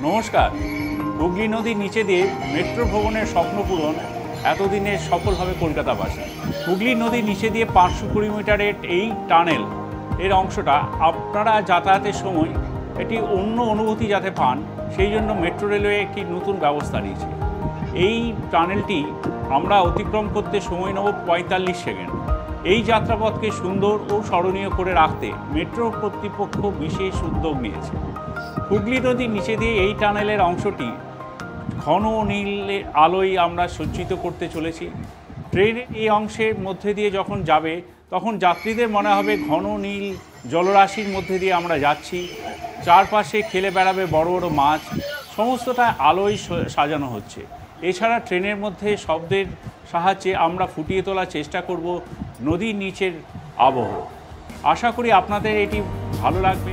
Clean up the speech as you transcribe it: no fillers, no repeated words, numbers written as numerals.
নমস্কার। হুগলি নদীর নিচে দিয়ে মেট্রো ভ্রমণের স্বপ্ন পূরণ এতদিনে সফল হবে কলকাতাবাসী। হুগলি নদীর নিচে দিয়ে 520 মিটারের এই টানেল এর অংশটা আপনারা যাতায়াতের সময় এটি অন্য অনুভূতি যাতে পান সেই জন্য মেট্রো রেলওয়ে একটি নতুন ব্যবস্থা নিয়েছে। এই টানেলটি আমরা অতিক্রম করতে সময় নেব 45 সেকেন্ড। এই যাত্রাপথকে সুন্দর ও স্মরণীয় করে রাখতে মেট্রো কর্তৃপক্ষ বিশেষ উদ্যোগ নিয়েছে। হুগলি নদীর নিচে দিয়ে এই টানেলের অংশটি ঘন নীল আলোয় আমরা সজ্জিত করতে চলেছি। ট্রেনের এই অংশের মধ্যে দিয়ে যখন যাবে তখন যাত্রীদের মনে হবে ঘন নীল জলরাশির মধ্যে দিয়ে আমরা যাচ্ছি। চারপাশে খেলে বেড়াবে বড় বড় মাছ, সমস্তটা আলোয় সাজানো হচ্ছে। এছাড়া ট্রেনের মধ্যে শব্দের সাহায্যে আমরা ফুটিয়ে তোলার চেষ্টা করব নদীর নিচের আবহ। আশা করি আপনাদের এটি ভালো লাগবে।